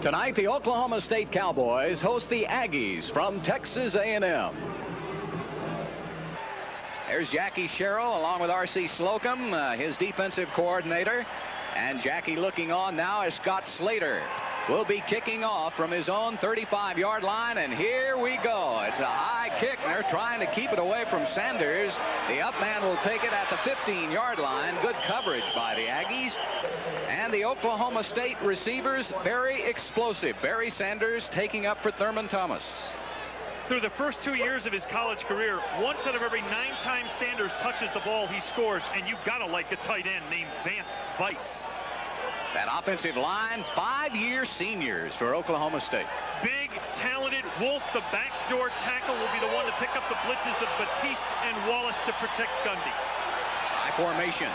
Tonight, the Oklahoma State Cowboys host the Aggies from Texas A&M. There's Jackie Sherrill along with R.C. Slocum, his defensive coordinator. And Jackie looking on now as Scott Slater will be kicking off from his own 35-yard line. And here we go. It's a high kick, and they're trying to keep it away from Sanders. The up man will take it at the 15-yard line. Good coverage by the Aggies. And the Oklahoma State receivers, very explosive. Barry Sanders taking up for Thurman Thomas. Through the first 2 years of his college career, once out of every 9 times Sanders touches the ball, he scores. And you've got to like a tight end named Vance Vice. That offensive line, 5-year seniors for Oklahoma State. Big, talented Wolf, the backdoor tackle, will be the one to pick up the blitzes of Batiste and Wallace to protect Gundy. High formation.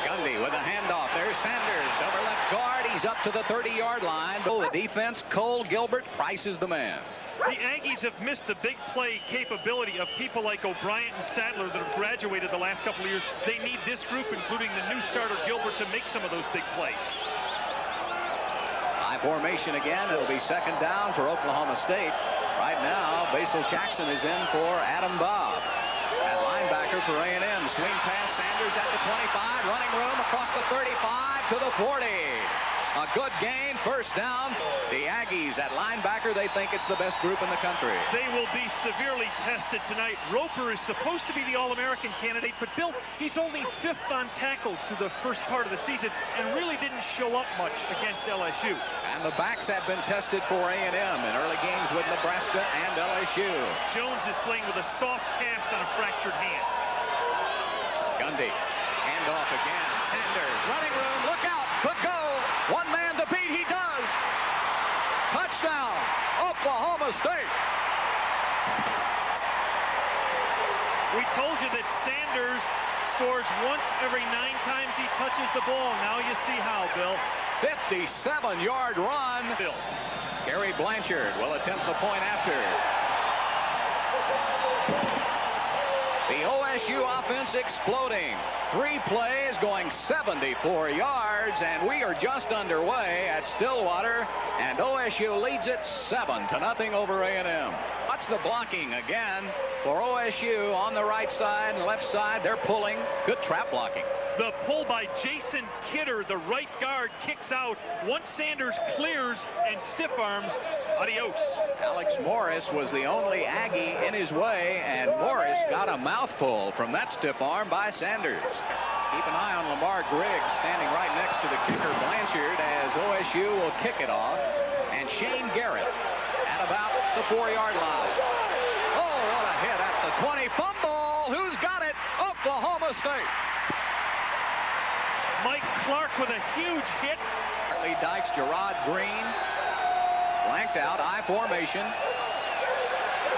Gundy with a handoff. There's Sanders over left guard. He's up to the 30-yard line. The defense, Cole Gilbert, Price is the man. The Aggies have missed the big play capability of people like O'Brien and Sadler that have graduated the last couple of years. They need this group, including the new starter Gilbert, to make some of those big plays. High formation again. It'll be second down for Oklahoma State. Right now, Basil Jackson is in for Adam Bobb. At linebacker for A&M. Swing pass, Sanders at the 25. Running room across the 35 to the 40. A good gain, first down. The Aggies at linebacker, they think it's the best group in the country. They will be severely tested tonight. Roper is supposed to be the All-American candidate, but Bill, he's only 5th on tackles through the first part of the season and really didn't show up much against LSU. And the backs have been tested for A&M in early games with Nebraska and LSU. Jones is playing with a soft cast on a fractured hand. Gundy, handoff again. Sanders, running room, look out, could go. One man to beat, he does. Touchdown, Oklahoma State. We told you that Sanders scores once every 9 times he touches the ball. Now you see how, Bill. 57-yard run. Bill. Gary Blanchard will attempt the point after. The OSU offense exploding. 3 plays going 74 yards, and we are just underway at Stillwater, and OSU leads it 7-0 over A&M. Watch the blocking again for OSU on the right side and left side. They're pulling. Good trap blocking. The pull by Jason Kidder, the right guard, kicks out. Once Sanders clears and stiff arms, adios. Alex Morris was the only Aggie in his way, and Morris got a mouthful from that stiff arm by Sanders. Keep an eye on Lamar Griggs standing right next to the kicker Blanchard as OSU will kick it off. And Shane Garrett at about the 4-yard line. Oh, what a hit at the 20. Fumble. Who's got it? Oklahoma State. Mike Clark with a huge hit. Hartley Dykes, Gerard Green. Blanked out, I formation.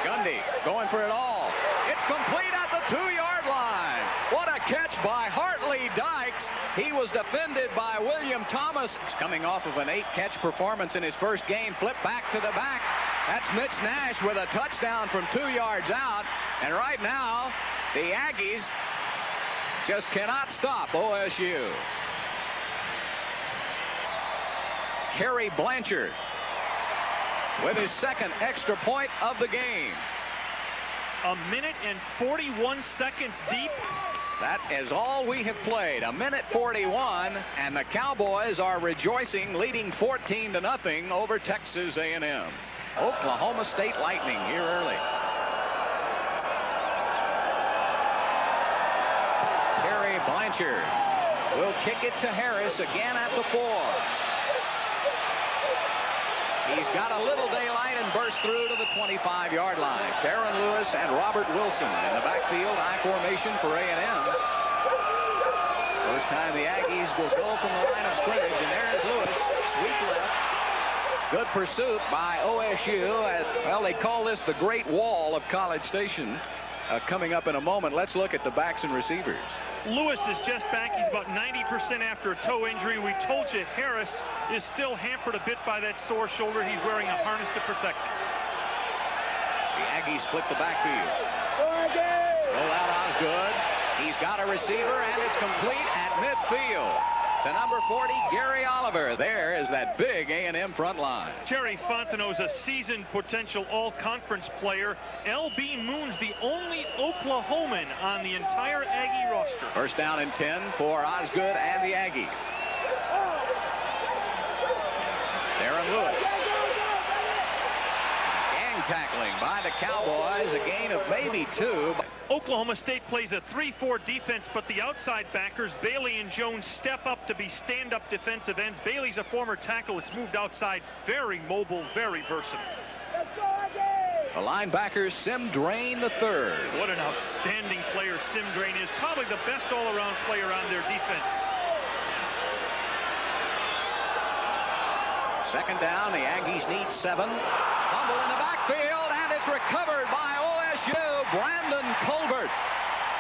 Gundy going for it all. It's complete at the 2-yard line. What a catch by Hartley Dykes. He was defended by William Thomas. He's coming off of an 8-catch performance in his first game. Flip back to the back. That's Mitch Nash with a touchdown from 2 yards out. And right now, the Aggies just cannot stop OSU. Kerry Blanchard with his second extra point of the game. 1 minute and 41 seconds deep. That is all we have played. 1:41, and the Cowboys are rejoicing, leading 14-0 over Texas A&M. Oklahoma State Lightning here early. Kerry Blanchard will kick it to Harris again at the 4. He's got a little daylight and bursts through to the 25-yard line. Darren Lewis and Robert Wilson in the backfield, I formation for A&M. First time the Aggies will go from the line of scrimmage, and there's Lewis, sweep left. Good pursuit by OSU. Well, they call this the Great Wall of College Station. Coming up in a moment, let's look at the backs and receivers. Lewis is just back. He's about 90% after a toe injury. We told you Harris is still hampered a bit by that sore shoulder. He's wearing a harness to protect it. The Aggies split the backfield. Roll out Osgood. He's got a receiver, and it's complete at midfield. to number 40, Gary Oliver. There is that big A&M front line. Jerry Fontenot's a seasoned potential all-conference player. L.B. Moon's the only Oklahoman on the entire Aggie roster. First down and 10 for Osgood and the Aggies. Darren Lewis. Gang tackling by the Cowboys. A gain of maybe 2. Oklahoma State plays a 3-4 defense, but the outside backers, Bailey and Jones, step up to be stand-up defensive ends. Bailey's a former tackle. It's moved outside. Very mobile, very versatile. The linebacker, Sim Drain III. What an outstanding player Sim Drain is. Probably the best all-around player on their defense. Second down, the Aggies need 7. Fumble in the backfield, and it's recovered by OSU. Brandon Colbert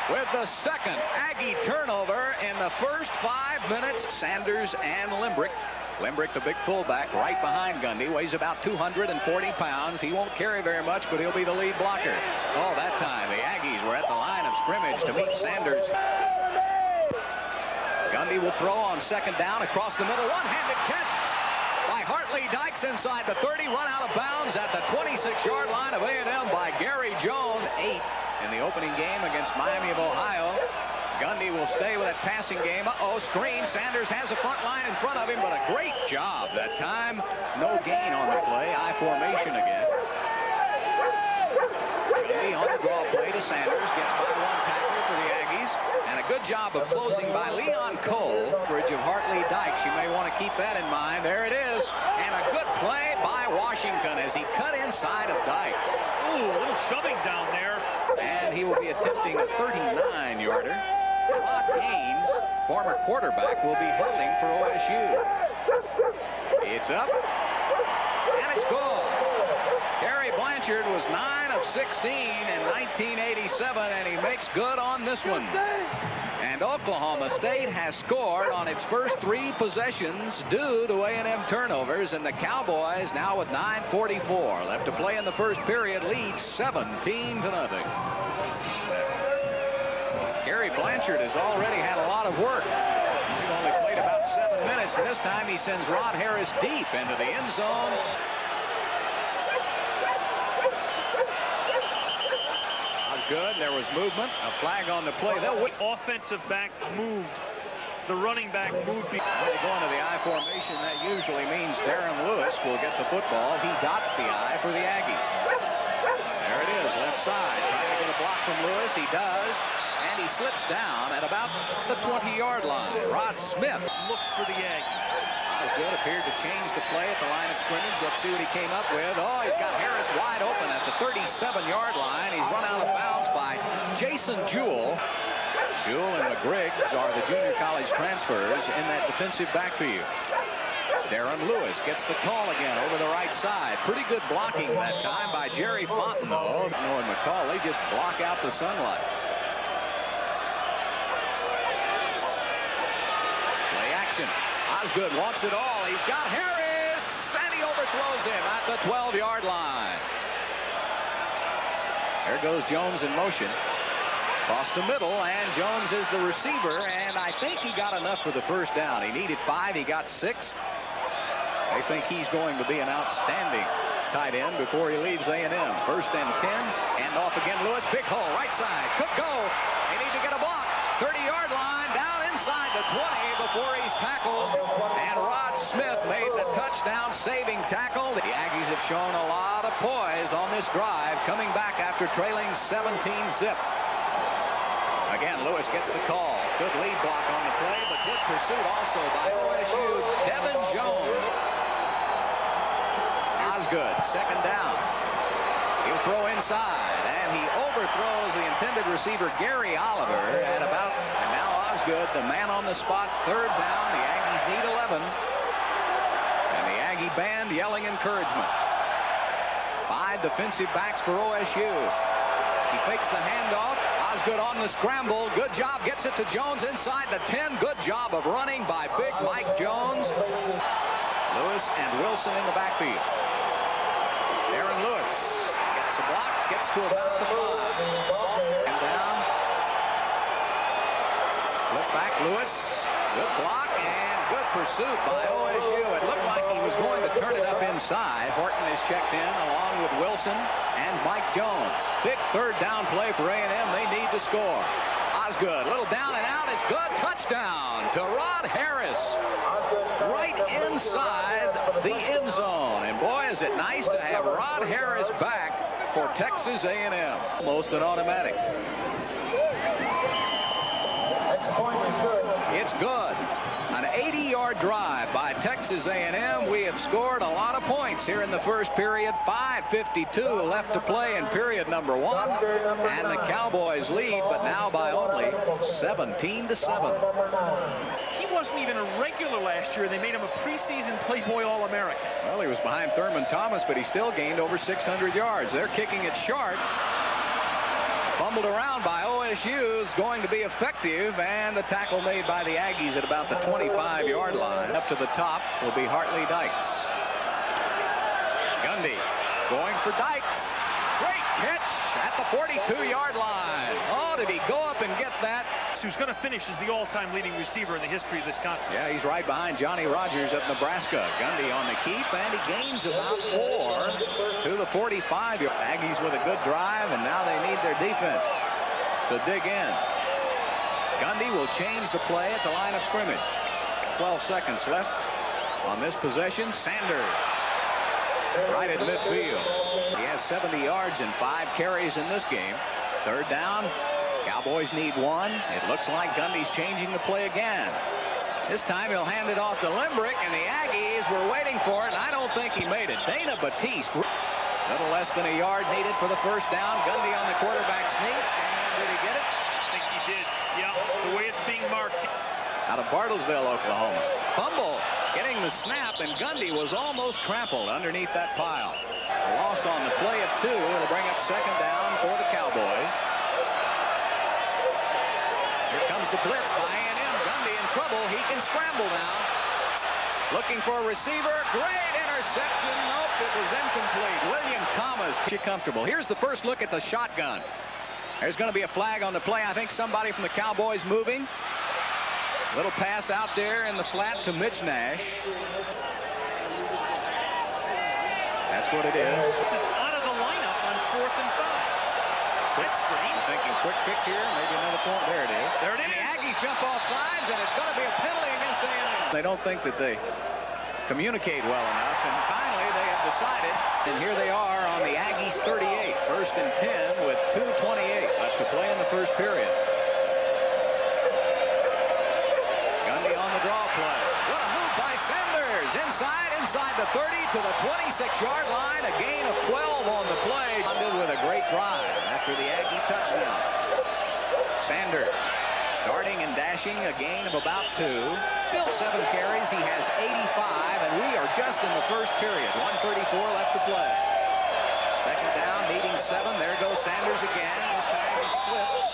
with the second Aggie turnover in the first 5 minutes. Sanders and Limbrick. Limbrick, the big fullback, right behind Gundy, weighs about 240 pounds. He won't carry very much, but he'll be the lead blocker. Oh, that time the Aggies were at the line of scrimmage to meet Sanders. Gundy will throw on second down across the middle. One-handed catch by Hartley Dykes inside the 30, run out of bounds at the 26-yard line of A&M by Gary Jones. 8 in the opening game against Miami of Ohio. Gundy will stay with that passing game. Screen. Sanders has a front line in front of him, but a great job that time. No gain on the play. I formation again. Gundy on the draw play to Sanders. Gets by one tackler for the Aggies. And a good job of closing by Leon Cole. Bridge of Hartley Dykes. You may want to keep that in mind. There it is. And a good play by Washington as he cut inside of Dykes. Ooh, a little shoving down there. And he will be attempting a 39-yarder. Rod Gaines, former quarterback, will be holding for OSU. It's up, and it's good. Gary Blanchard was 9 of 16 in 1987, and he makes good on this one. And Oklahoma State has scored on its first 3 possessions due to A&M turnovers, and the Cowboys now with 9:44 left to play in the first period lead 17-0. Gary Blanchard has already had a lot of work. He's only played about 7 minutes, and this time he sends Rod Harris deep into the end zone. Good. There was movement. A flag on the play. The offensive back moved. The running back moved. When they go into the I formation, that usually means Darren Lewis will get the football. He dots the I for the Aggies. There it is, left side. Trying to get a block from Lewis. He does. And he slips down at about the 20-yard line. Rod Smith looked for the Aggies. Osgood appeared to change the play at the line of scrimmage. Let's see what he came up with. Oh, he's got Harris wide open at the 37-yard line. He's run out of bounds by Jason Jewell. Jewell and McGriggs are the junior college transfers in that defensive backfield. Darren Lewis gets the call again over the right side. Pretty good blocking that time by Jerry Fontenot. And McCauley just block out the sunlight. Play action. Osgood wants it all. He's got Harris, and he overthrows him at the 12-yard line. There goes Jones in motion. Across the middle, and Jones is the receiver, and I think he got enough for the first down. He needed 5. He got 6. They think he's going to be an outstanding tight end before he leaves A&M. First and 10, and off again Lewis. Big hole, right side. Could go. They need to get a block. 30-yard line, down inside the 20 before he's tackled. And Rod Smith made the touchdown-saving tackle. The Aggies have shown a lot of poise on this drive, coming back after trailing 17-zip. Again, Lewis gets the call. Good lead block on the play, but good pursuit also by OSU's Devin Jones. Osgood, second down. He'll throw inside, and he overthrows the intended receiver, Gary Oliver, at about, and now Osgood, the man on the spot, third down. The Aggies need 11. And the Aggie band yelling encouragement. 5 defensive backs for OSU. He fakes the handoff. Osgood on the scramble. Good job. Gets it to Jones inside the 10. Good job of running by big Mike Jones. Lewis and Wilson in the backfield. Darren Lewis gets a block. Gets to about the 5. And down. Flip back Lewis. Good block. And Good pursuit by OSU. It looked like he was going to turn it up inside. Horton is checked in along with Wilson and Mike Jones. Big third down play for A&M. They need to score. Osgood, little down and out. It's good. Touchdown to Rod Harris. Right inside the end zone. And boy, is it nice to have Rod Harris back for Texas A&M. Almost an automatic. It's good. An 80-yard drive by Texas A&M. We have scored a lot of points here in the first period. 5:52 left to play in period number 1. And the Cowboys lead, but now by only 17-7. He wasn't even a regular last year. They made him a preseason Playboy All-American. Well, he was behind Thurman Thomas, but he still gained over 600 yards. They're kicking it short. Fumbled around by OSU is going to be effective, and the tackle made by the Aggies at about the 25-yard line. Up to the top will be Hartley Dykes. Gundy going for Dykes. Great catch at the 42-yard line. Oh, did he go up and get that? Who's going to finish as the all-time leading receiver in the history of this conference. Yeah, he's right behind Johnny Rogers of Nebraska. Gundy on the keep, and he gains about 4 to the 45. Aggies with a good drive, and now they need their defense to dig in. Gundy will change the play at the line of scrimmage. 12 seconds left on this possession. Sanders right at midfield. He has 70 yards and 5 carries in this game. Third down. Cowboys need 1. It looks like Gundy's changing the play again. This time he'll hand it off to Limbrick, and the Aggies were waiting for it, and I don't think he made it. Dana Batiste, little less than a yard needed for the first down. Gundy on the quarterback sneak, and did he get it? I think he did. Yeah, the way it's being marked. Out of Bartlesville, Oklahoma. Fumble, getting the snap, and Gundy was almost trampled underneath that pile. A loss on the play of 2. It'll bring up second down for the Cowboys. Here comes the blitz by A&M. Gundy in trouble. He can scramble now. Looking for a receiver. Great interception. Nope, it was incomplete. William Thomas. Comfortable. Here's the first look at the shotgun. There's going to be a flag on the play. I think somebody from the Cowboys moving. Little pass out there in the flat to Mitch Nash. That's what it is. This is out of the lineup on 4th and 5. Quick screen. Thinking quick kick here. Maybe another point. There it is. There it is. And the Aggies jump off sides, and it's going to be a penalty against A&M. They don't think that they communicate well enough, and finally they have decided. And here they are on the Aggies 38. 1st and 10 with 2:28 left to play in the first period. Gundy on the draw play. What a move by Sanders. Inside the 30 to the 26-yard line. A gain of 12 on the play. Ended with a great drive after the Aggie touchdown. Sanders darting and dashing, a gain of about 2. Bill 7 carries. He has 85, and we are just in the first period. 1:34 left to play. Second down, needing 7. There goes Sanders again. This time he slips.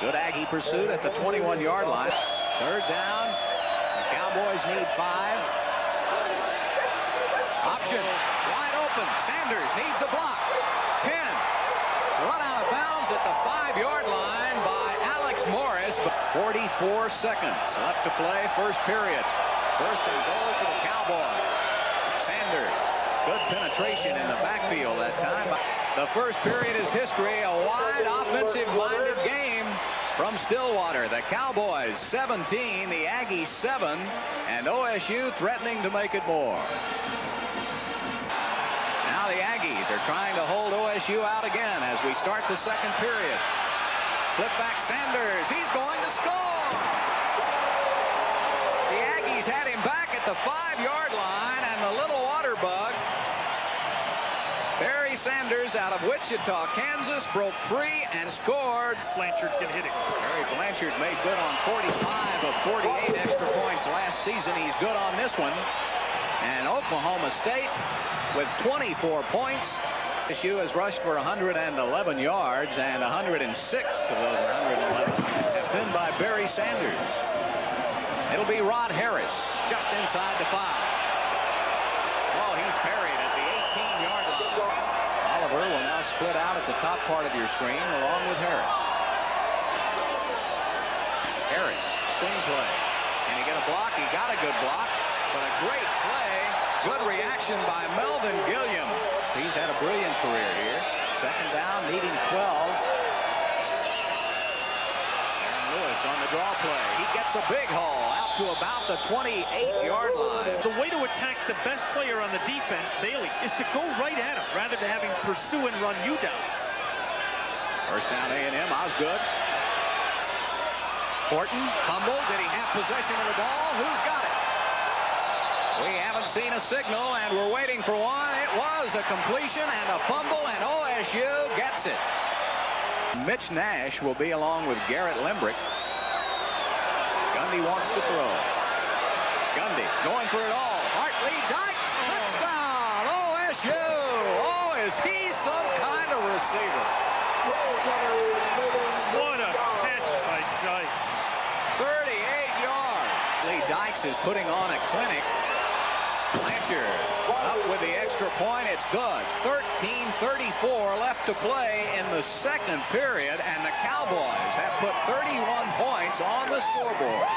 Good Aggie pursuit at the 21-yard line. Third down. The Cowboys need 5. Option. Wide open. Sanders needs a block. 10. Run out of bounds at the 5-yard line by Alex Morris. 44 seconds left to play. First period. First and goal for the Cowboys. Sanders. Good penetration in the backfield that time. The first period is history. A wide offensive-minded game from Stillwater. The Cowboys 17, the Aggies 7, and OSU threatening to make it more. Now the Aggies are trying to hold OSU out again as we start the second period. Flip back Sanders. He's going to score. The Aggies had him back at the 5-yard line, and the little water bug, Barry Sanders out of Wichita, Kansas, broke free and scored. Blanchard can hit it. Barry Blanchard made good on 45 of 48 extra points last season. He's good on this one. And Oklahoma State with 24 points. OSU has rushed for 111 yards, and 106 of those 111 have been by Barry Sanders. It'll be Rod Harris just inside the 5. Oh, he's parried at the 18-yard line. Oliver will now split out at the top part of your screen along with Harris. Harris, screen play. Can he get a block? block. He got a good block, but a great play. Good reaction by Melvin Gilliam. He's had a brilliant career here. Second down, needing 12. Lewis on the draw play. He gets a big haul out to about the 28-yard line. The way to attack the best player on the defense, Bailey, is to go right at him rather than having pursue and run you down. First down A&M. Osgood. Horton, fumble. Did he have possession of the ball? Who's got it? We haven't seen a signal, and we're waiting for one. It was a completion and a fumble, and OSU gets it. Mitch Nash will be along with Garrett Limbrick. Gundy wants to throw. Gundy going for it all. Hartley Dykes, touchdown, OSU. Oh, is he some kind of receiver? What a catch by Dykes. 38 yards. Lee Dykes is putting on a clinic. Blanchard up with the extra point. It's good. 13:34 left to play in the second period, and the Cowboys have put 31 points on the scoreboard.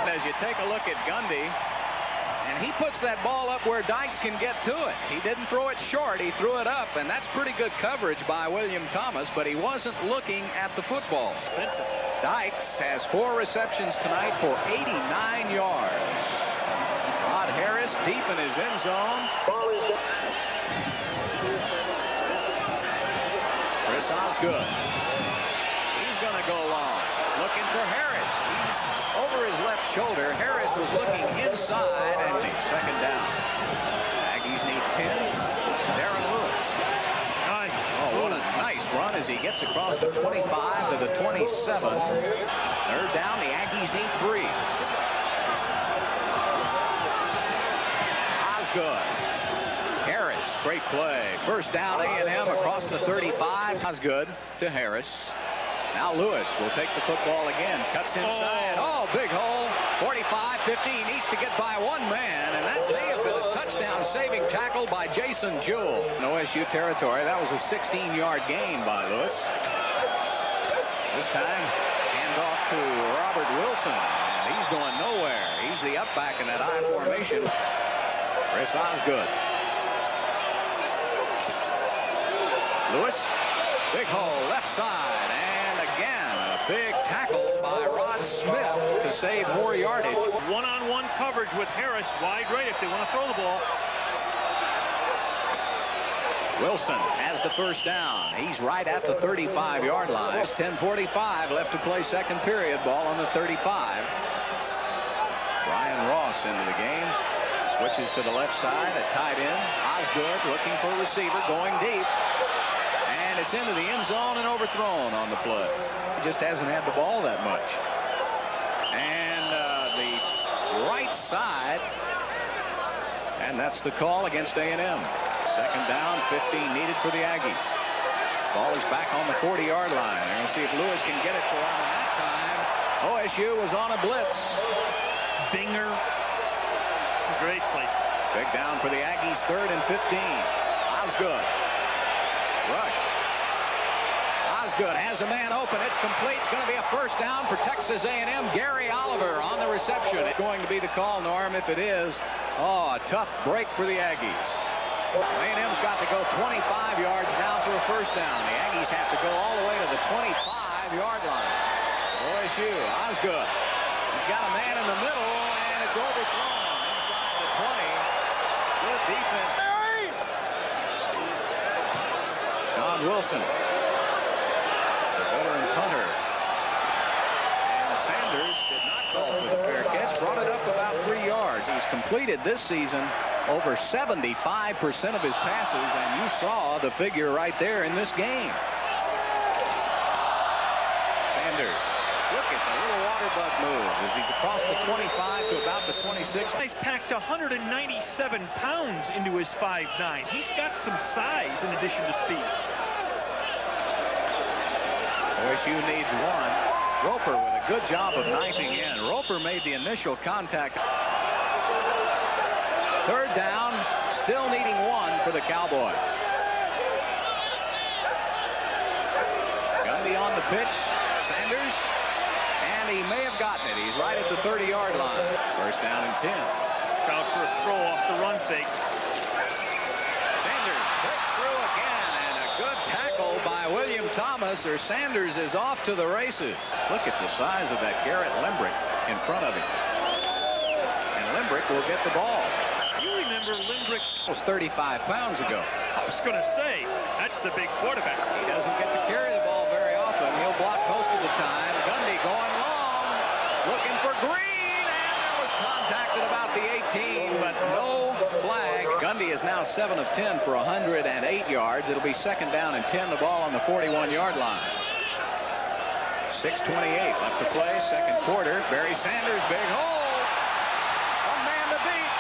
As you take a look at Gundy, and he puts that ball up where Dykes can get to it. He didn't throw it short. He threw it up, and that's pretty good coverage by William Thomas, but he wasn't looking at the football. Dykes has 4 receptions tonight for 89 yards. Rod Harris deep in his end zone. Chris Osgood. He's going to go long. Looking for Harris. He's over his left shoulder. Harris was looking inside, and second down. Aggies need 10. Darren Lewis. Nice. Oh, what a nice run as he gets across the 25 to the 27. Third down. The Aggies need 3. Good. Harris, great play. First down A&M across the 35. Osgood to Harris. Now Lewis will take the football again. Cuts inside. Oh, big hole. 45-50. He needs to get by one man, and that may have been a touchdown-saving tackle by Jason Jewell. In OSU territory, that was a 16-yard gain by Lewis. This time, hand off to Robert Wilson, and he's going nowhere. He's the up back in that I formation. Chris Osgood. Lewis, big hole, left side, and again a big tackle by Rod Smith to save more yardage. One-on-one coverage with Harris, wide right if they want to throw the ball. Wilson has the first down. He's right at the 35-yard line. It's 10:45 left to play second period. Ball on the 35. Brian Ross into the game. Switches to the left side, a tight end. Osgood looking for a receiver, going deep. And it's into the end zone and overthrown on the play. He just hasn't had the ball that much. And the right side. And that's the call against A&M. Second down, 15 needed for the Aggies. Ball is back on the 40-yard line. They're going to see if Lewis can get it for him. And that time, OSU was on a blitz. Binger. Great places. Big down for the Aggies, 3rd and 15. Osgood. Rush. Osgood has a man open. It's complete. It's going to be a first down for Texas A&M. Gary Oliver on the reception. It's going to be the call, Norm. If it is, a tough break for the Aggies. A&M's got to go 25 yards now for a first down. The Aggies have to go all the way to the 25-yard line. OSU, Osgood. He's got a man in the middle, and it's overthrown. Good defense. Sean Wilson, the veteran punter. And Sanders did not call for the fair catch. Brought it up about 3 yards. He's completed this season over 75% of his passes, and you saw the figure right there in this game. Sanders. Look at the little water bug move as he's across the 25 to about the 26. He's packed 197 pounds into his 5'9". He's got some size in addition to speed. OSU needs 1. Roper with a good job of knifing in. Roper made the initial contact. Third down, still needing 1 for the Cowboys. Gundy on the pitch. Sanders. And and he may have gotten it. He's right at the 30-yard line. First down and 10. Out for a throw off the run fake. Sanders breaks through again, and a good tackle by William Thomas, or Sanders is off to the races. Look at the size of that Garrett Limbrick in front of him. And Limbrick will get the ball. You remember Limbrick was 35 pounds ago. I was going to say, that's a big quarterback. He doesn't get to carry the ball very often. He'll block most of the time. Gundy going long, looking for Green, and there was contact at about the 18, but no flag. Gundy is now 7 of 10 for 108 yards. It'll be second down and 10, the ball on the 41-yard line. 6:28 left to play, second quarter. Barry Sanders, big hole. One man to beat,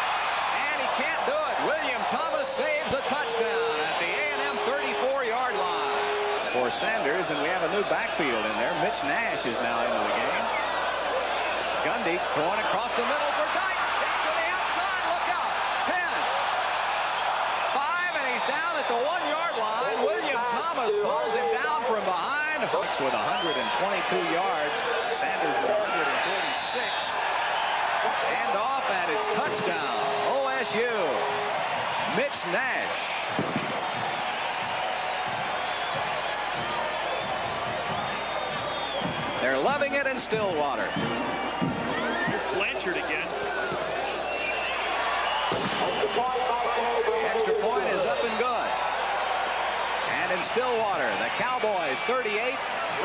and he can't do it. William Thomas saves a touchdown at the A&M 34-yard line for Sanders, and we have a new backfield in there. Mitch Nash is now into the game. Gundy going across the middle for Dykes. Gets to the outside. Look out. 10. 5, and he's down at the 1-yard line. William Thomas pulls him down from behind. Hooks with 122 yards. Sanders with 146. And off, and it's touchdown. OSU. Mitch Nash. They're loving it in Stillwater. Blanchard again. Extra point is up and good. And in Stillwater, the Cowboys 38,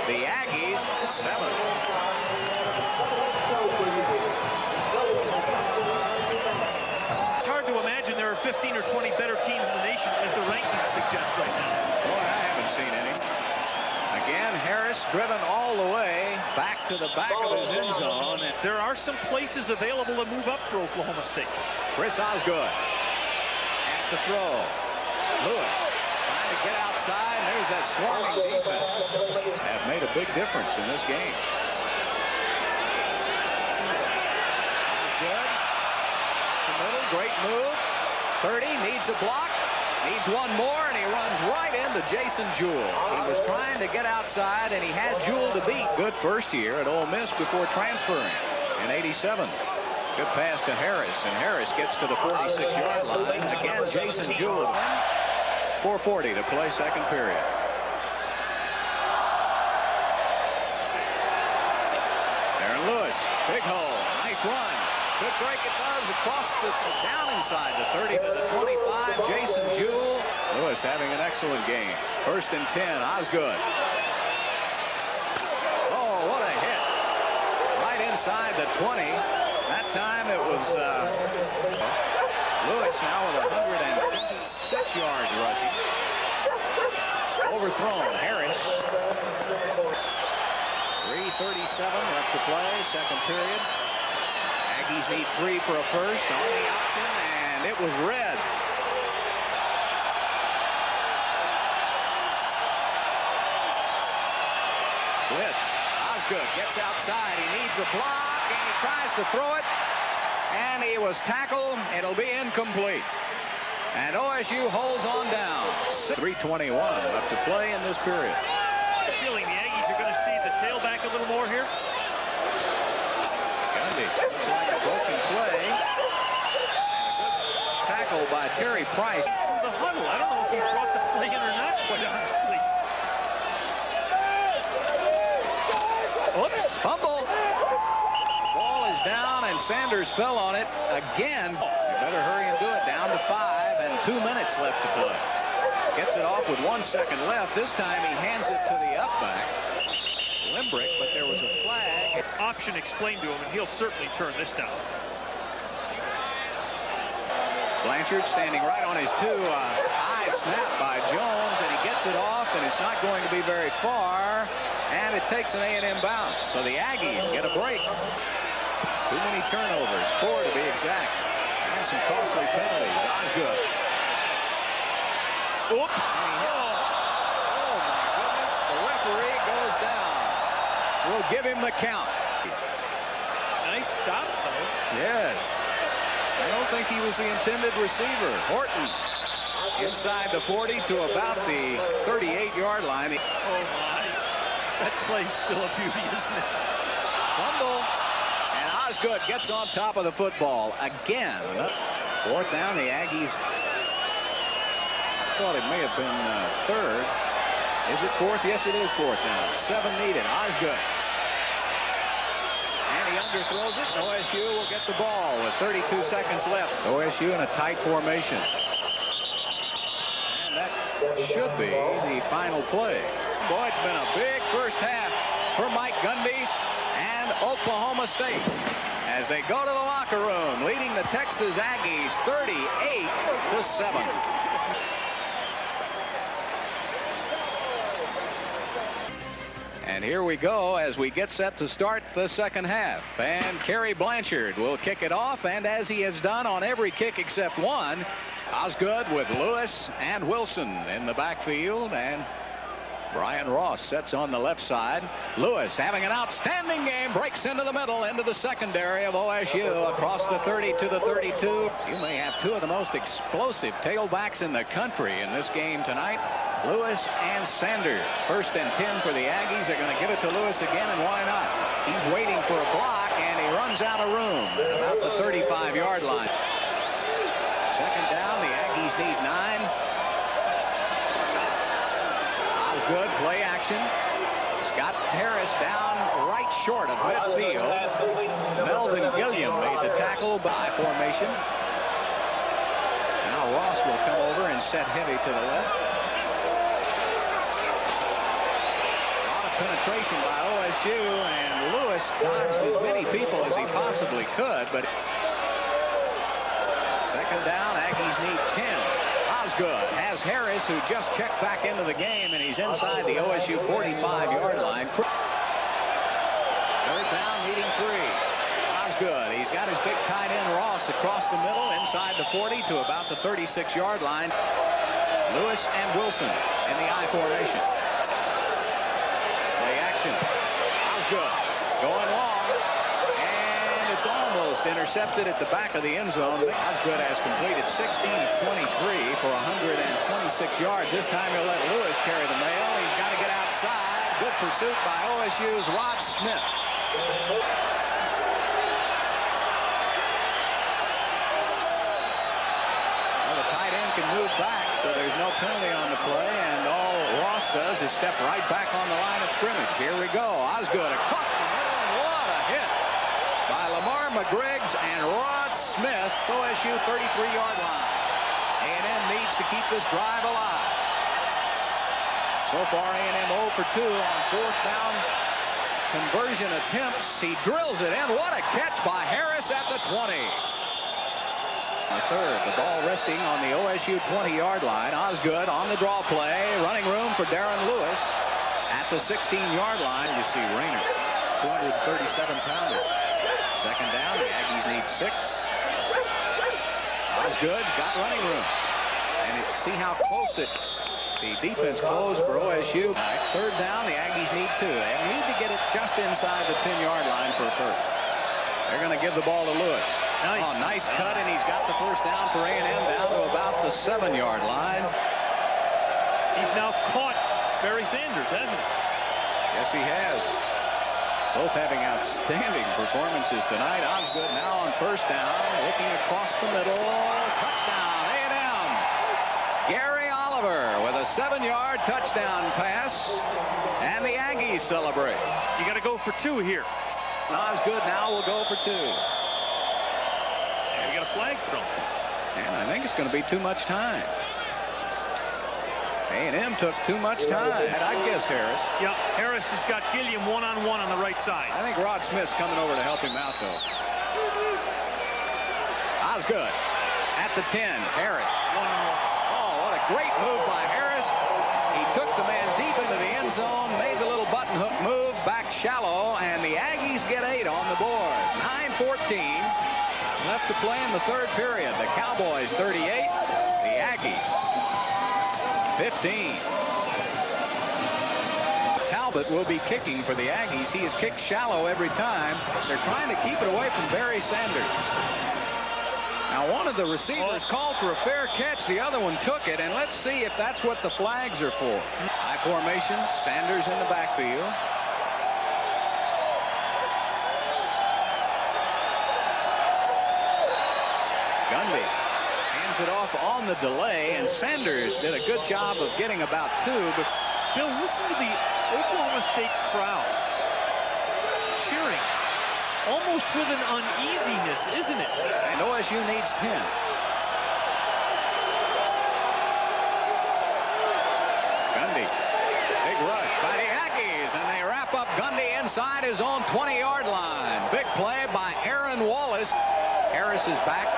the Aggies 7. It's hard to imagine there are 15 or 20 better teams in the nation, as the rankings suggest right now. Boy, I haven't seen any. Again, Harris driven all the way back to the back of his end zone. There are some places available to move up for Oklahoma State. Chris Osgood has to throw. Lewis trying to get outside. There's that swarming defense. Have made a big difference in this game. Good. The middle, great move. 30, needs a block. Needs one more, and he runs right into Jason Jewell. He was trying to get outside, and he had Jewell to beat. Good first year at Ole Miss before transferring in 87. Good pass to Harris, and Harris gets to the 46-yard line. Again, Jason Jewell. 4:40 to play second period. Aaron Lewis, big hole, nice run. Good break it does across the down inside the 30 to the 25. Jason Jewell. Lewis having an excellent game. First and 10. Osgood. Oh, what a hit. Right inside the 20. That time it was Lewis now with 156 yards rushing. Overthrown. Harris. 3:37 left to play. Second period. Aggies need 3 for a first on the option, and it was red. Blitz. Osgood gets outside. He needs a block, and he tries to throw it, and he was tackled. It'll be incomplete. And OSU holds on down. 3:21 left to play in this period. Feeling the Aggies are going to see the tailback a little more here. Looks like a broken play. And a good tackle by Terry Price. Through the huddle. I don't know if he brought the play in or not, quite honestly. Oops. Fumble. Ball is down, and Sanders fell on it again. You better hurry and do it. Down to 5, and 2 minutes left to play. Gets it off with 1 second left. This time he hands it to the upback, Limbrick, but there was a flag. Option explained to him, and he'll certainly turn this down. Blanchard standing right on his 2. High snap by Jones, and he gets it off, and it's not going to be very far, and it takes an A&M bounce. So the Aggies get a break. Too many turnovers, 4 to be exact, and some costly penalties. Osgood. Oops. Oh my goodness, the referee goes down. We'll give him the count. Nice stop, though. Yes. I don't think he was the intended receiver. Horton inside the 40 to about the 38-yard line. Oh, my. That play's still a beauty, isn't it? Fumble. And Osgood gets on top of the football again. Fourth down, the Aggies. I thought it may have been thirds. Is it fourth? Yes, it is fourth down. 7 needed. Osgood. And he underthrows it. OSU will get the ball with 32 seconds left. OSU in a tight formation. And that should be the final play. Boy, it's been a big first half for Mike Gundy and Oklahoma State as they go to the locker room, leading the Texas Aggies 38-7. And here we go as we get set to start the second half. And Kerry Blanchard will kick it off, and as he has done on every kick except one, Osgood with Lewis and Wilson in the backfield, and Brian Ross sets on the left side. Lewis having an outstanding game, breaks into the middle, into the secondary of OSU, across the 30 to the 32. You may have two of the most explosive tailbacks in the country in this game tonight. Lewis and Sanders. First and 10 for the Aggies. They're going to give it to Lewis again, and why not? He's waiting for a block, and he runs out of room at about the 35-yard line. Second down, the Aggies need 9. Osgood, play action. Scott Harris down right short of midfield. Melvin Gilliam made the tackle by formation. Now Ross will come over and set heavy to the left. Penetration by OSU, and Lewis dodged as many people as he possibly could, but second down, Aggies need 10. Osgood has Harris, who just checked back into the game, and he's inside the OSU 45-yard line. Third down, needing 3. Osgood, he's got his big tight end Ross across the middle, inside the 40 to about the 36-yard line. Lewis and Wilson in the I formation. Osgood going long, and it's almost intercepted at the back of the end zone. Osgood has completed 16 of 23 for 126 yards. This time he'll let Lewis carry the mail. He's got to get outside. Good pursuit by OSU's Rod Smith. Well, the tight end can move back, so there's no penalty on the play, and all Ross does is step right back on the line of scrimmage. Here we go. Osgood across the middle. What a hit by Lamar McGriggs and Rod Smith. OSU 33-yard line. A&M needs to keep this drive alive. So far, A&M 0 for 2 on fourth down conversion attempts. He drills it in. What a catch by Harris at the 20. The third, the ball resting on the OSU 20-yard line. Osgood on the draw play. Running room for Darren Lewis. At the 16-yard line, you see Rayner, 237-pounder. Second down, the Aggies need 6. Osgood's got running room. And see how close the defense closed for OSU. Third down, the Aggies need 2. They need to get it just inside the 10-yard line for a first. They're going to give the ball to Lewis. Nice. Oh, nice cut, and he's got the first down for A&M down to about the 7-yard line. He's now caught Barry Sanders, hasn't he? Yes, he has. Both having outstanding performances tonight. Osgood now on first down, looking across the middle. Touchdown, A&M. Gary Oliver with a 7-yard touchdown pass, and the Aggies celebrate. You got to go for 2 here. Osgood now will go for 2. And you got a flag thrown. And I think it's going to be too much time. A&M took too much time. I guess Harris. Yeah, Harris has got Gilliam one-on-one on the right side. I think Rod Smith's coming over to help him out, though. Osgood at the 10. Harris. One-on-one. Oh, what a great move by Harris. He took the man deep into the end zone, made the little button hook move, back shallow, and the Aggies get 8 on the board. 9:14 left to play in the third period. The Cowboys 38, the Aggies 15. Talbot will be kicking for the Aggies. He has kicked shallow every time. They're trying to keep it away from Barry Sanders. Now, one of the receivers called for a fair catch. The other one took it, and let's see if that's what the flags are for. High formation, Sanders in the backfield. Gundy hands it off on the delay, and Sanders did a good job of getting about two. But Bill, listen to the Oklahoma State crowd cheering, almost with an uneasiness, isn't it? And OSU needs 10. Gundy, big rush by the Aggies, and they wrap up Gundy inside his own 20-yard line. Big play by Aaron Wallace. Harris is back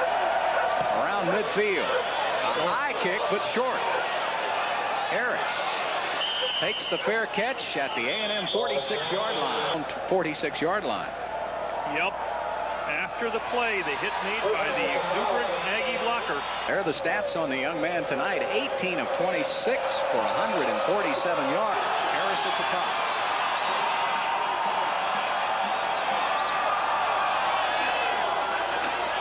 around midfield. A high kick, but short. Harris takes the fair catch at the A&M 46-yard line. 46-yard line. Yep. After the play, the hit made by the exuberant Aggie blocker. There are the stats on the young man tonight. 18 of 26 for 147 yards. Harris at the top.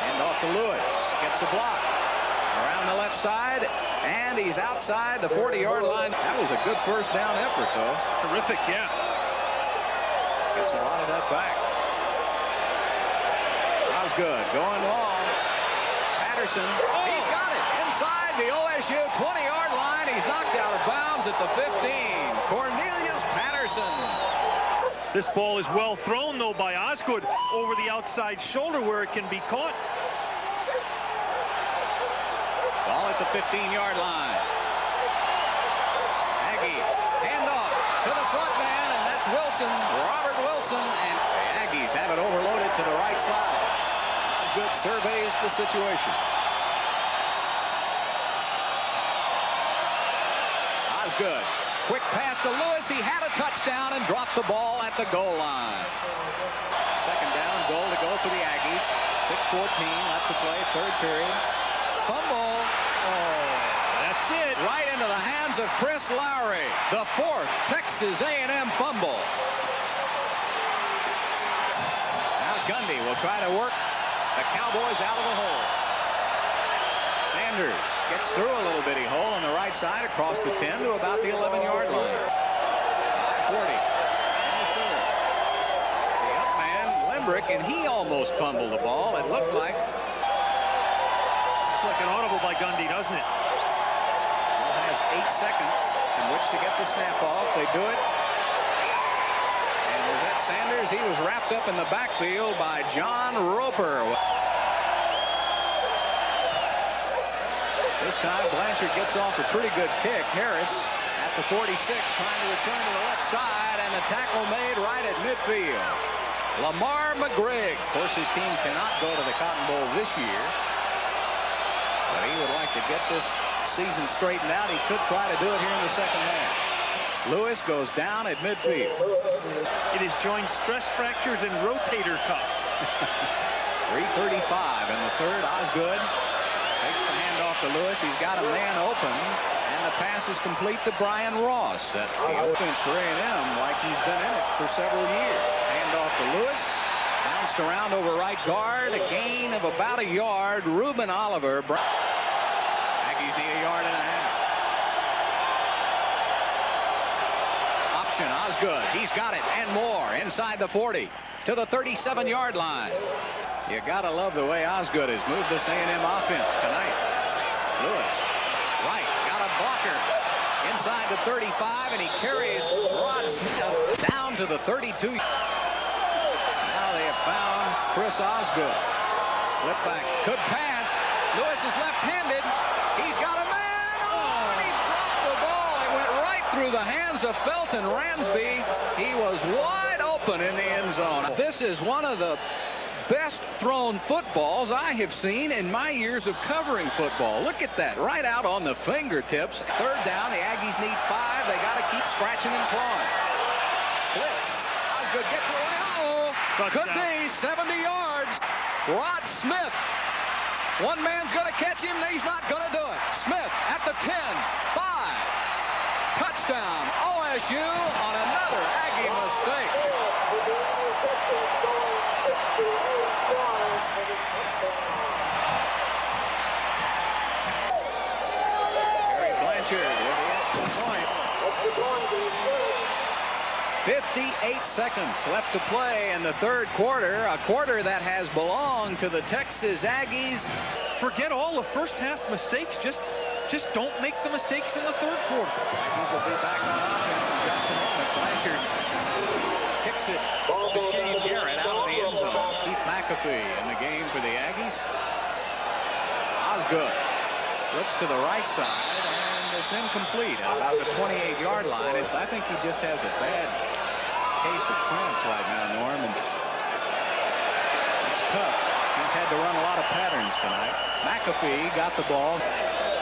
Hand off to Lewis. Gets a block. Around the left side, and he's outside the 40-yard line. That was a good first down effort, though. Terrific, yeah. Gets a lot of that back. Good. Going long. Patterson. Oh. He's got it inside the OSU 20-yard line. He's knocked out of bounds at the 15. Cornelius Patterson. This ball is well thrown, though, by Osgood over the outside shoulder where it can be caught. Ball at the 15-yard line. Aggies handoff to the front man, and that's Wilson, Robert Wilson, and the Aggies have it overloaded to the right side. Good surveys the situation. Osgood, quick pass to Lewis. He had a touchdown and dropped the ball at the goal line. Second down, goal to go for the Aggies. 6:14 left to play, third period. Fumble. Oh, that's it. Right into the hands of Chris Lowry. The fourth Texas A&M fumble. Now Gundy will try to work the Cowboys out of the hole. Sanders gets through a little bitty hole on the right side across the 10 to about the 11-yard line. 5:40 in the third. The up man, Limbrick, and he almost fumbled the ball. It looked like. It's like an audible by Gundy, doesn't it? Still has 8 seconds in which to get the snap off. They do it. Sanders, he was wrapped up in the backfield by John Roper. This time Blanchard gets off a pretty good kick. Harris at the 46 trying to return to the left side, and the tackle made right at midfield. Lamar McGrigg. Of course, his team cannot go to the Cotton Bowl this year, but he would like to get this season straightened out. He could try to do it here in the second half. Lewis goes down at midfield. It has joined stress fractures and rotator cuffs. 3:35 in the third. Osgood takes the handoff to Lewis. He's got a man open, and the pass is complete to Brian Ross. At the offense for A&M like he's been in it for several years. Handoff to Lewis. Bounced around over right guard. A gain of about a yard. Reuben Oliver. Aggies need a yard and a half. Osgood, he's got it and more inside the 40 to the 37-yard line. You gotta love the way Osgood has moved this A&M offense tonight. Lewis, right, got a blocker inside the 35, and he carries Rod Smith down to the 32. Now they have found Chris Osgood. Flip back, good pass. Lewis is left-handed. He's got a man. Oh, and he dropped the ball. It went right through the hands of Felton Ransby. He was wide open in the end zone. This is one of the best thrown footballs I have seen in my years of covering football. Look at that, right out on the fingertips. Third down, the Aggies need 5. They got to keep scratching and clawing. Blitz. Osgood gets away. Uh-oh. Could be 70 yards. Rod Smith. One man's going to catch him, and he's not going to do it. Smith at the 10, 5. Touchdown, OSU on another Aggie mistake. Gary Blanchard with the extra point. 58 seconds left to play in the third quarter, a quarter that has belonged to the Texas Aggies. forget all the first half mistakes. Just don't make the mistakes in the third quarter. Aggies will be back on offense in just a moment. Blanchard kicks it to Shane Garrett out of the end zone. Keith McAfee in the game for the Aggies. Osgood flips to the right side, and it's incomplete at about the 28-yard line. I think he just has a bad case of cramps right now, Norm, and it's tough. He's had to run a lot of patterns tonight. McAfee got the ball.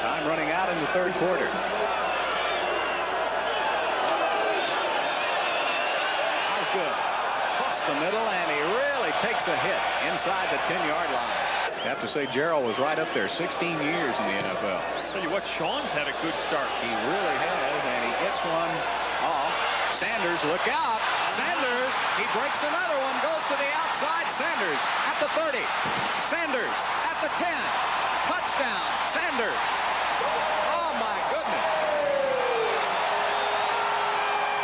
Time running out in the third quarter. Osgood across the middle, and he really takes a hit inside the 10-yard line. You have to say Gerald was right up there, 16 years in the NFL. Tell you what, Sean's had a good start. He really has, and he gets one off. Sanders, look out. Sanders, he breaks another one, goes to the outside. Sanders at the 30. Sanders at the 10. Touchdown, Sanders. Oh, my goodness.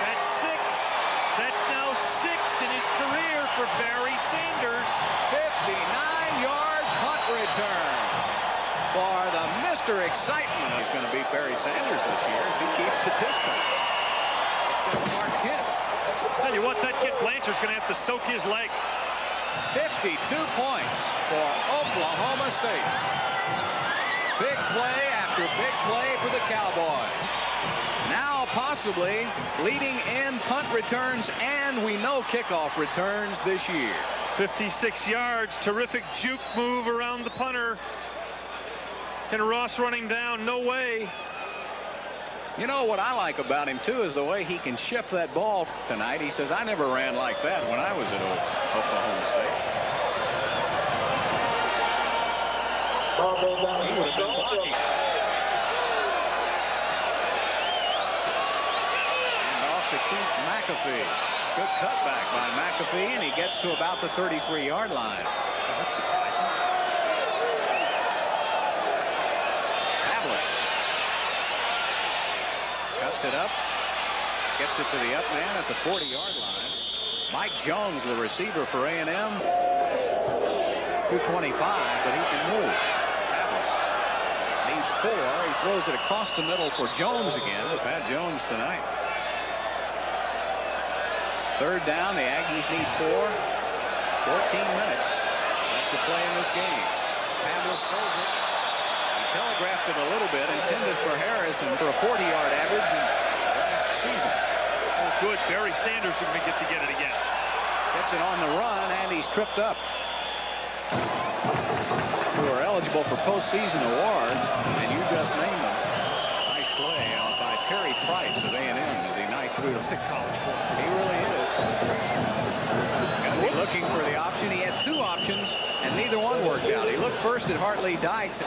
That's 6. That's now 6 in his career for Barry Sanders. 59-yard punt return for the Mr. Excitement. He's going to beat Barry Sanders this year if he keeps the distance. Except Mark Kent. Tell you what, that kid Blanchard's going to have to soak his leg. 52 points for Oklahoma State. Big play after big play for the Cowboys. Now possibly leading in punt returns, and we know kickoff returns this year. 56 yards, terrific juke move around the punter. And Ross running down, no way. You know what I like about him, too, is the way he can shift that ball tonight. He says, I never ran like that when I was at Oklahoma State. He would have been blocking. And off to Keith McAfee. Good cutback by McAfee, and he gets to about the 33-yard line. Oh, that's surprising. Pavlis cuts it up, gets it to the up man at the 40-yard line. Mike Jones, the receiver for A&M, 225, but he can move. Pavlis needs 4. He throws it across the middle for Jones again. Pat Jones tonight. Third down, the Aggies need 4. 14 minutes left to play in this game. Pavlis throws it. He telegraphed it a little bit, intended for Harris and for a 40-yard average in last season. Oh, good. Barry Sanders is going to get it again. Gets it on the run, and he's tripped up. Who are eligible for postseason awards, and you just named them. Nice play by Terry Price of A&M as he knifed through the thick college ball. He really is. Going to be looking for the option. He had 2 options, and neither one worked out. He looked first at Hartley Dykes.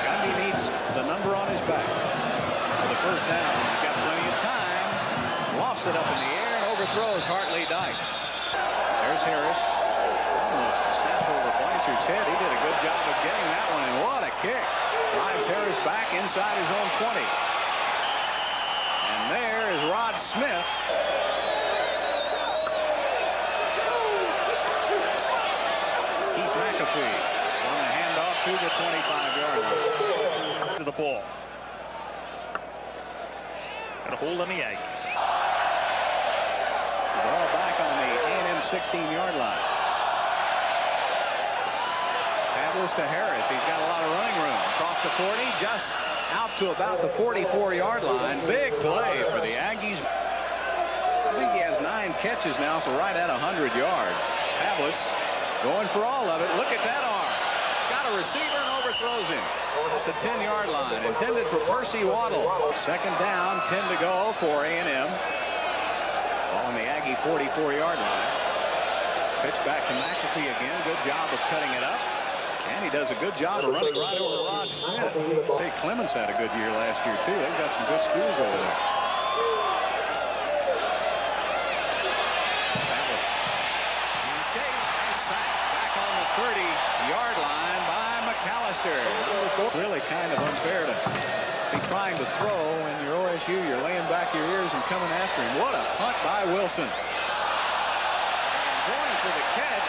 Gundy needs the number on his back for the first down. He's got plenty of time. Lofts it up in the air and overthrows Hartley Dykes. There's Harris. Almost snapped over Blanchard's head. He did a good job of getting that one, and what a kick. Drives Harris back inside his own 20. And there is Rod Smith. Keith McAfee on a handoff to the 25-yard line. To the ball. Got a hold on the Aggies. The ball back on the A&M 16-yard line. Pavlis to Harris. He's got a lot of running room. Across the 40, just out to about the 44-yard line. Big play for the Aggies. I think he has 9 catches now for right at 100 yards. Pavlis going for all of it. Look at that arm. Got a receiver and overthrows him. It's the 10-yard line. Intended for Percy Waddle. Second down, 10 to go for A&M. On the Aggie 44-yard line. Pitch back to McAfee again. Good job of cutting it up. And he does a good job of running right over Rod Smith. Say, Clemens had a good year last year, too. They've got some good schools over there. Back on the 30-yard line by McAllister. Really kind of unfair to be trying to throw when you're OSU. You're laying back your ears and coming after him. What a punt by Wilson. And going for the catch.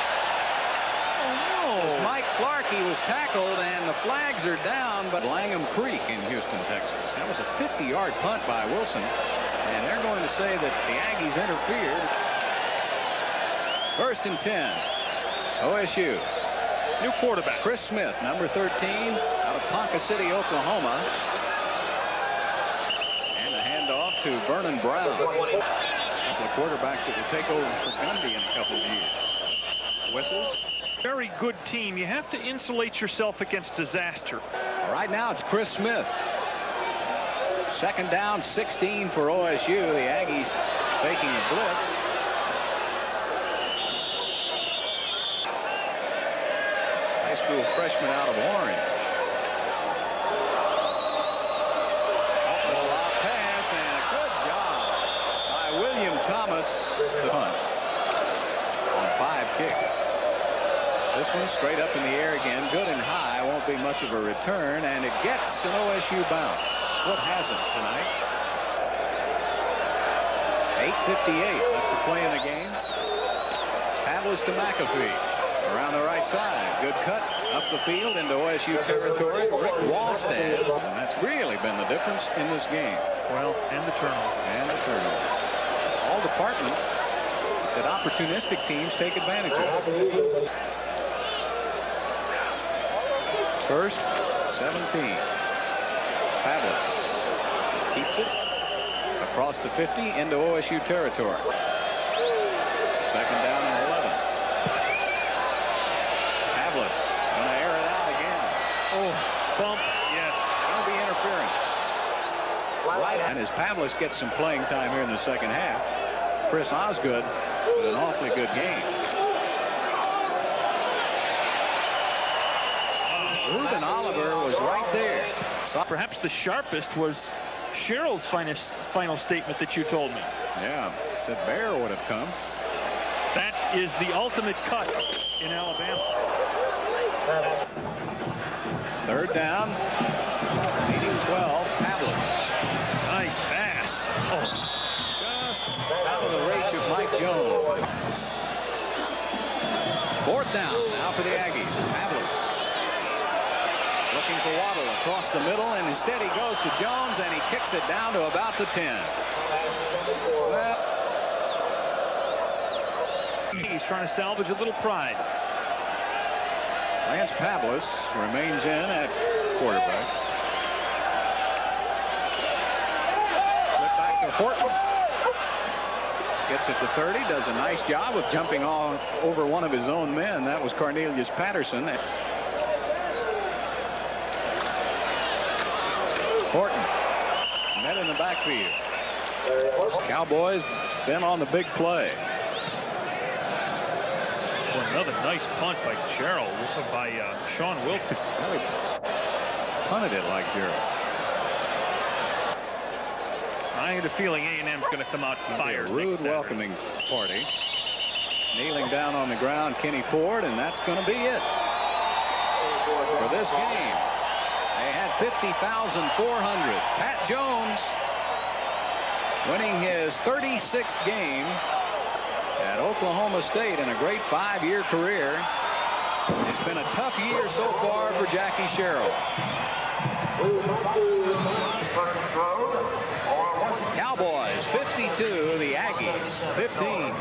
Oh, no. As Mike Clarkey was tackled, and the flags are down, but Langham Creek in Houston, Texas. That was a 50-yard punt by Wilson, and they're going to say that the Aggies interfered. 1st and 10. OSU. New quarterback. Chris Smith, number 13, out of Ponca City, Oklahoma. And a handoff to Vernon Brown. A couple of quarterbacks that will take over for Gundy in a couple of years. Whistles. Very good team. You have to insulate yourself against disaster. Right now it's Chris Smith. 2nd down, 16 for OSU. The Aggies faking a blitz. High school freshman out of Orange. Little out pass, and a good job by William Thomas. The punt on 5 kicks. This one straight up in the air again, good and high. Won't be much of a return, and it gets an OSU bounce. What hasn't tonight? 8:58 left to play in the game. Pavlis to McAfee around the right side. Good cut up the field into OSU territory. Rick Wallstad, and that's really been the difference in this game. Well, and the turnover. All departments that opportunistic teams take advantage of. 1st, 17. Pavlis keeps it across the 50 into OSU territory. 2nd down and 11. Pavlis going to air it out again. Oh, bump, yes. Going to be interference. Right, and as Pavlis gets some playing time here in the 2nd half, Chris Osgood with an awfully good game. Ruben Oliver was right there. Perhaps the sharpest was Sherrill's final statement that you told me. Yeah, said Bear would have come. That is the ultimate cut in Alabama. 3rd down. Leading 12. Pavlis. Nice pass. Oh, Just out of the reach of Mike Jones. 4th down now for the Aggies. Pavlis looking for Waddle across the middle, and instead he goes to Jones, and he kicks it down to about the 10. Well, he's trying to salvage a little pride. Lance Pavlis remains in at quarterback. Flip back to Horton. Gets it to 30, does a nice job of jumping all over one of his own men. That was Cornelius Patterson. Horton met in the backfield. Cowboys been on the big play. Well, another nice punt by Gerald, by Sean Wilson. Really punted it like Gerald. I had a feeling A&M's going to come out fired. A rude welcoming party. Kneeling down on the ground, Kenny Ford, and that's going to be it for this game. They had 50,400. Pat Jones winning his 36th game at Oklahoma State in a great 5-year career. It's been a tough year so far for Jackie Sherrill. Cowboys 52, the Aggies 15.